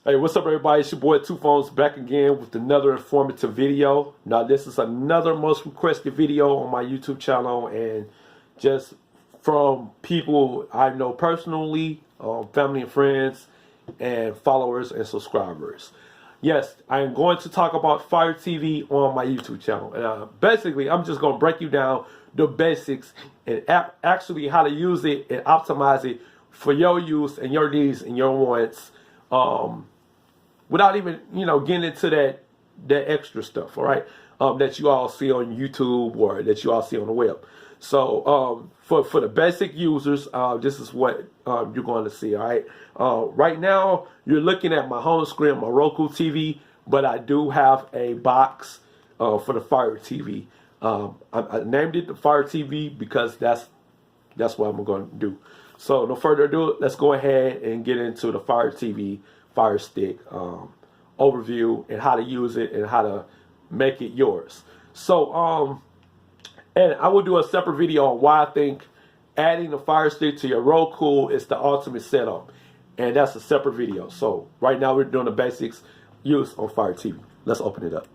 Hey, what's up, everybody? It's your boy Two Phones back again with another informative video. Now, this is another most requested video on my YouTube channel, and just from people I know personally, family and friends, and followers and subscribers. Yes, I am going to talk about Fire TV on my YouTube channel. And basically, I'm just going to break you down the basics and actually how to use it and optimize it for your use and your needs and your wants. Without even, getting into that extra stuff, all right, that you all see on YouTube or that you all see on the web. So for the basic users, this is what you're going to see, all right. Right now, you're looking at my home screen, my Roku TV, but I do have a box for the Fire TV. I named it the Fire TV because that's what I'm going to do. So no further ado, let's go ahead and get into the Fire TV Fire Stick overview and how to use it and how to make it yours. So and I will do a separate video on why I think adding the Fire Stick to your Roku is the ultimate setup, and that's a separate video. So right now we're doing the basics use on Fire TV. Let's open it up.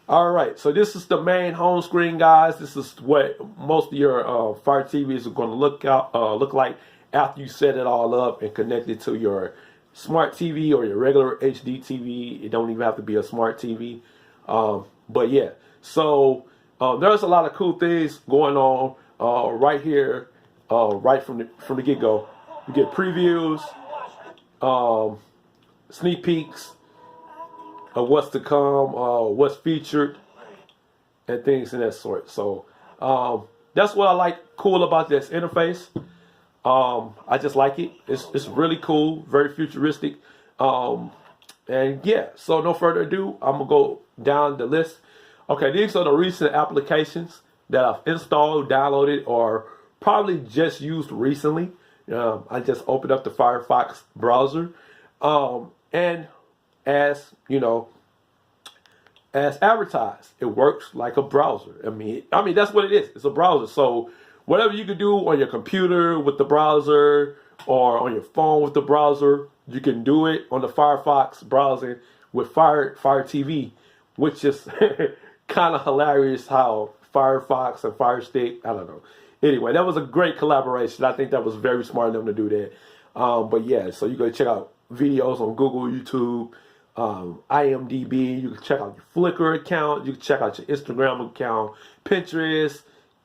Alright, so this is the main home screen, guys. This is what most of your Fire TVs are going to look like after you set it all up and connect it to your smart TV or your regular HD TV. It don't even have to be a smart TV. But yeah, so there's a lot of cool things going on right here, right from the get-go. You get previews, sneak peeks of what's to come, what's featured, and things of that sort. So that's what I like cool about this interface. I just like it. It's really cool, very futuristic. And yeah, so no further ado, I'm gonna go down the list. Okay, these are the recent applications that I've installed, downloaded, or probably just used recently. I just opened up the Firefox browser, and as as advertised, it works like a browser. I mean that's what it is. It's a browser. So whatever you can do on your computer with the browser or on your phone with the browser, you can do it on the Firefox browsing with Fire TV, which is kind of hilarious how Firefox and Fire Stick, I don't know. Anyway, that was a great collaboration. I think that was very smart of them to do that. But yeah, so you can check out videos on Google, YouTube, IMDb. You can check out your Flickr account. You can check out your Instagram account, Pinterest,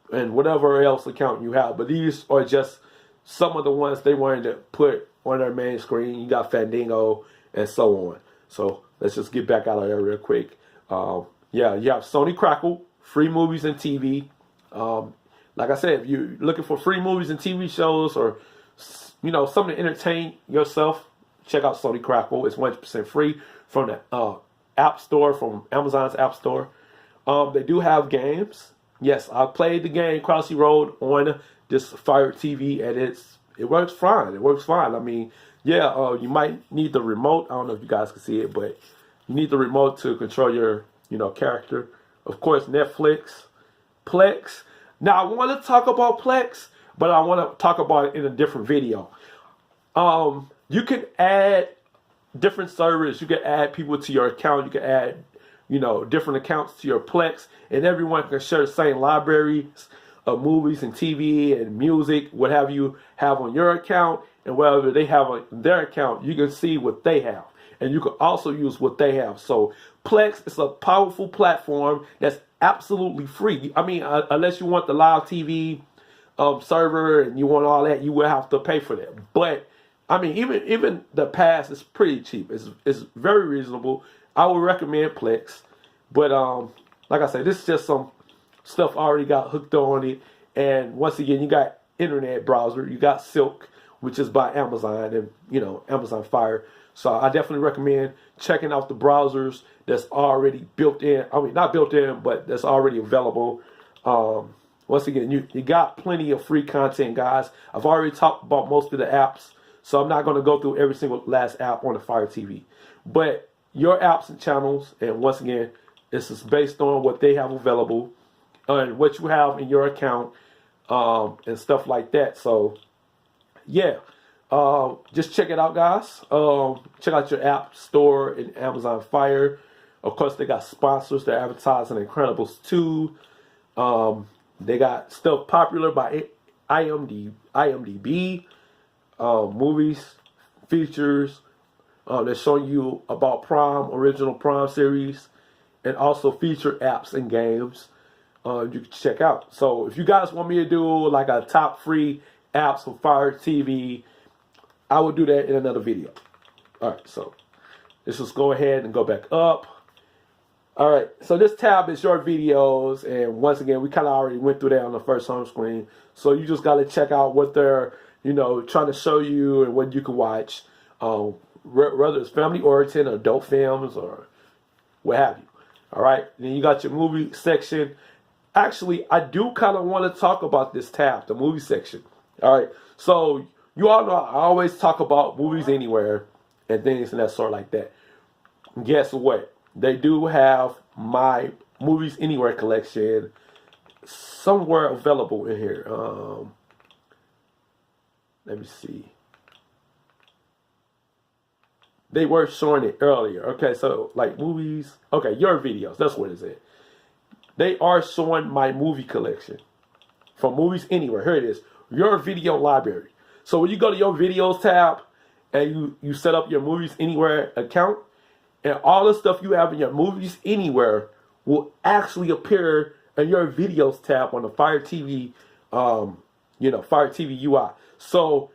and whatever else account you have. But these are just some of the ones they wanted to put on their main screen. You got Fandango and so on. So let's just get back out of there real quick. Yeah, you have Sony Crackle, free movies and TV. Like I said, if you're looking for free movies and TV shows or something to entertain yourself, check out Sony Crackle. It's 100% free from the App Store, from Amazon's App Store. They do have games. Yes, I played the game Crossy Road on this Fire TV, and it works fine. It works fine. I mean, yeah, you might need the remote. I don't know if you guys can see it, but you need the remote to control your, character. Of course, Netflix, Plex. Now, I want to talk about Plex, but I want to talk about it in a different video. You can add different servers. You can add people to your account. You can add different accounts to your Plex, and everyone can share the same libraries of movies and TV and music, whatever you have on your account, and whatever they have on their account, you can see what they have, and you can also use what they have. So Plex is a powerful platform that's absolutely free. I mean, unless you want the live TV server and you want all that, you will have to pay for that. But I mean, even the pass is pretty cheap. It's very reasonable. I would recommend Plex, but like I said, this is just some stuff I already got hooked on it. And once again, you got internet browser, you got Silk, which is by Amazon, and Amazon Fire. So I definitely recommend checking out the browsers that's already built in. I mean, not built in, but that's already available. Once again, you got plenty of free content, guys. I've already talked about most of the apps, so I'm not going to go through every single last app on the Fire TV, but your apps and channels, and once again, this is based on what they have available and what you have in your account, and stuff like that. So yeah, Just check it out, guys. Check out your app store in Amazon Fire. Of course, they got sponsors. They're advertising Incredibles 2. They got stuff popular by IMDb, movies, features. They're showing you about Prime, original Prime series, and also featured apps and games you can check out. So if you guys want me to do like a top free apps for Fire TV, I will do that in another video. All right, so let's just go ahead and go back up. All right, so this tab is your videos, and once again, we kind of already went through that on the first home screen. So you just got to check out what they're, trying to show you and what you can watch, whether it's family oriented, adult films, or what have you. All right, then you got your movie section. Actually, I do kind of want to talk about this tab, the movie section. All right, so you all know I always talk about movies anywhere and things and that sort like that. Guess what? They do have my Movies Anywhere collection somewhere available in here. Let me see. They were showing it earlier. Okay, so like movies. Okay, your videos. That's what it's at. They are showing my movie collection from Movies Anywhere. Here it is. Your video library. So when you go to your videos tab and you set up your Movies Anywhere account, and all the stuff you have in your Movies Anywhere will actually appear in your videos tab on the Fire TV, Fire TV UI. So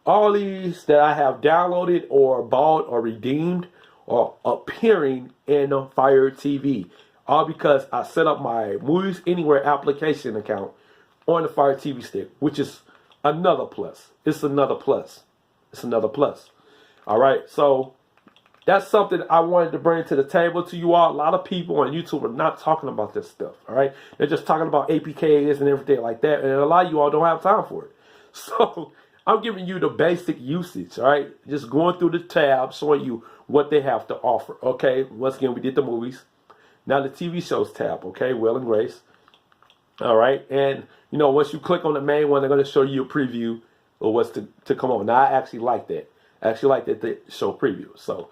all these that I have downloaded or bought or redeemed are appearing in Fire TV. All because I set up my Movies Anywhere application account on the Fire TV stick, which is another plus. It's another plus. It's another plus. All right, so that's something I wanted to bring to the table to you all. A lot of people on YouTube are not talking about this stuff, all right? They're just talking about APKs and everything like that, and a lot of you all don't have time for it. So I'm giving you the basic usage, all right? Just going through the tab, showing you what they have to offer, okay? Once again, we did the movies. Now the TV shows tab, okay? Will and Grace, all right? And, once you click on the main one, they're going to show you a preview of what's to come on. Now, I actually like that. I actually like that they show previews. So,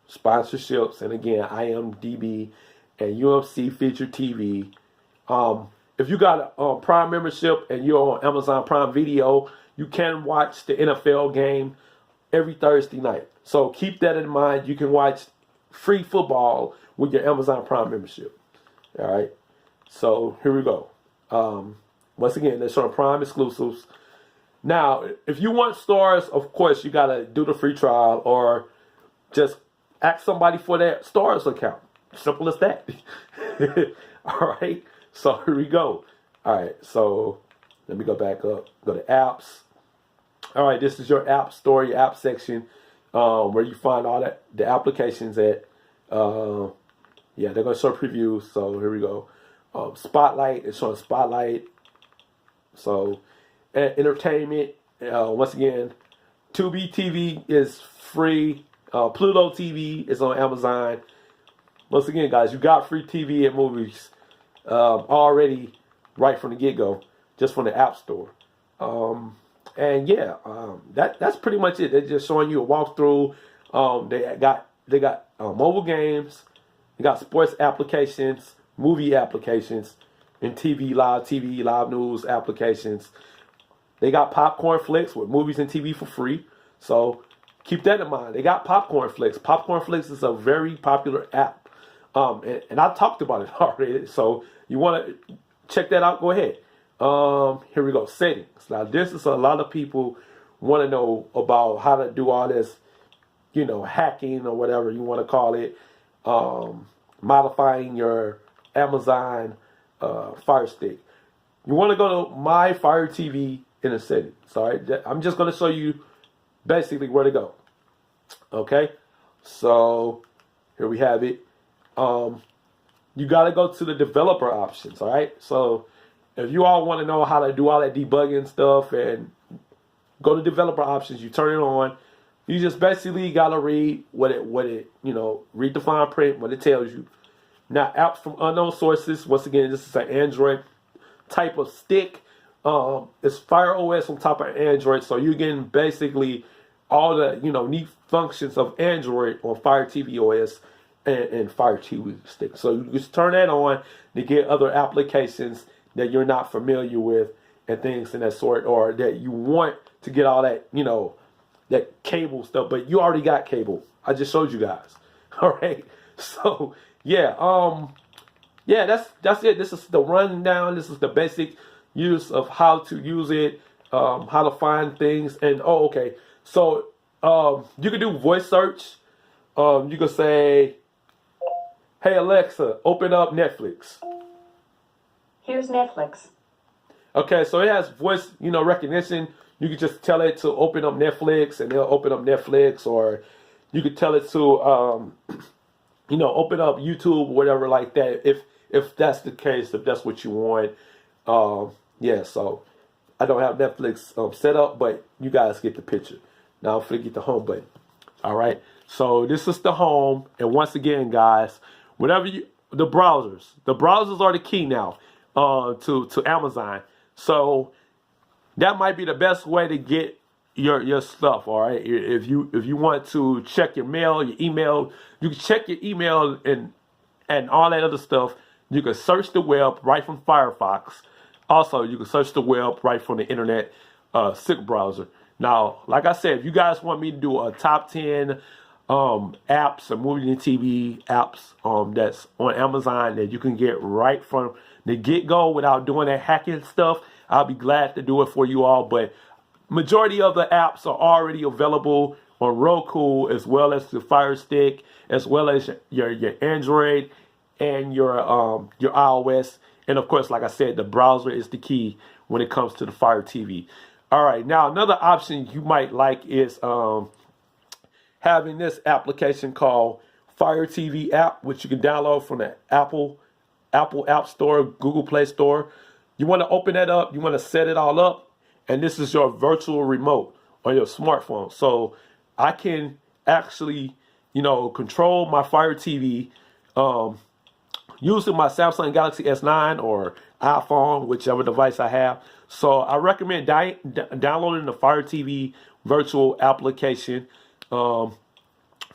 sponsorships, and again, IMDb and UMC Feature TV. If you got a Prime membership and you're on Amazon Prime Video, you can watch the NFL game every Thursday night. So keep that in mind. You can watch free football with your Amazon Prime membership. All right. So here we go. Once again, they're showing Prime exclusives. Now, if you want stars, of course, you got to do the free trial or just ask somebody for their stars account. Simple as that. All right. So here we go. All right. So let me go back up. Go to apps. All right. This is your app store, your app section, where you find all the applications at. Yeah, they're going to show previews. So here we go. Spotlight. It's showing Spotlight. So entertainment. Once again, Tubi TV is free. Pluto TV is on Amazon. Once again, guys, you got free TV and movies already right from the get-go, just from the App Store. And yeah, that's pretty much it. They're just showing you a walkthrough. They got mobile games. They got sports applications, movie applications, and TV, live news applications. They got Popcorn Flicks with movies and TV for free. So keep that in mind. They got Popcorn Flicks. Popcorn Flicks is a very popular app. And I talked about it already. So you want to check that out, go ahead. Here we go. Settings. Now, this is a lot of people want to know about how to do all this, hacking or whatever you want to call it. Modifying your Amazon Fire Stick. You want to go to My Fire TV in the settings. All right. I'm just going to show you basically where to go. Okay. So here we have it. You got to go to the developer options. All right. So if you all want to know how to do all that debugging stuff and go to developer options, you turn it on. You just basically got to read what it, read the fine print, what it tells you. Now, apps from unknown sources. Once again, this is an Android type of stick. It's Fire OS on top of Android, so you're getting basically all the neat functions of Android on Fire TV OS and Fire TV Stick. So you just turn that on to get other applications that you're not familiar with and things in that sort, or that you want to get all that that cable stuff, but you already got cable. I just showed you guys. All right. So yeah, that's it. This is the rundown. This is the basic use of how to use it, how to find things, and okay. So you can do voice search. You can say, "Hey Alexa, open up Netflix." Here's Netflix. Okay, so it has voice, recognition. You can just tell it to open up Netflix, and it'll open up Netflix, or you could tell it to, open up YouTube, whatever like that. If that's the case, if that's what you want, yeah. So I don't have Netflix set up, but you guys get the picture. Now I'm gonna get the home button. All right. So this is the home, and once again, guys, the browsers are the key now to Amazon. So that might be the best way to get your stuff. All right. If you want to check your mail, your email, you can check your email and all that other stuff. You can search the web right from Firefox. Also, you can search the web right from the internet SICK browser. Now, like I said, if you guys want me to do a top 10 apps or movie and TV apps that's on Amazon that you can get right from the get-go without doing that hacking stuff, I'll be glad to do it for you all. But majority of the apps are already available on Roku, as well as the Fire Stick, as well as your Android and your iOS. And of course, like I said, the browser is the key when it comes to the Fire TV. All right, now another option you might like is having this application called Fire TV app, which you can download from the Apple App Store, Google Play Store. You want to open that up, you want to set it all up, and this is your virtual remote on your smartphone. So I can actually, control my Fire TV using my Samsung Galaxy S9 or iPhone, whichever device I have. So I recommend downloading the Fire TV virtual application from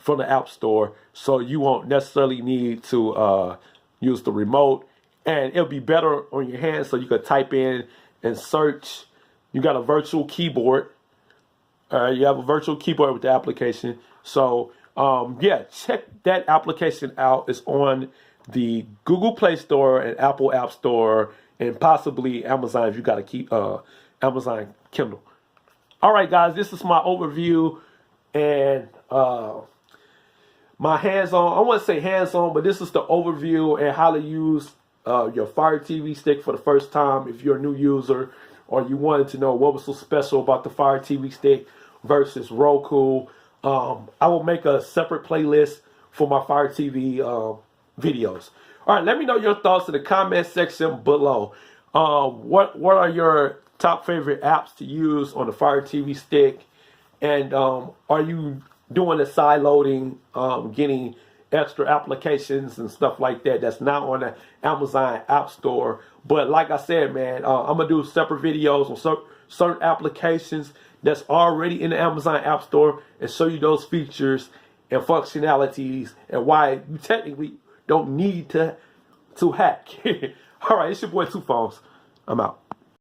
the App Store, so you won't necessarily need to use the remote, and it'll be better on your hands, so you can type in and search. You got a virtual keyboard. You have a virtual keyboard with the application. So yeah, check that application out. It's on the Google Play Store and Apple App Store, and possibly Amazon if you got a Amazon Kindle. All right, guys, this is my overview and my hands-on. I wouldn't say hands-on, but this is the overview and how to use your Fire TV Stick for the first time if you're a new user, or you wanted to know what was so special about the Fire TV Stick versus Roku. I will make a separate playlist for my Fire TV videos. All right, let me know your thoughts in the comment section below. What are your top favorite apps to use on the Fire TV Stick? And are you doing the side loading, getting extra applications and stuff like that that's not on the Amazon App Store? But like I said, man, I'm going to do separate videos on certain applications that's already in the Amazon App Store and show you those features and functionalities and why you technically don't need to hack. All right, it's your boy Two Phones. I'm out.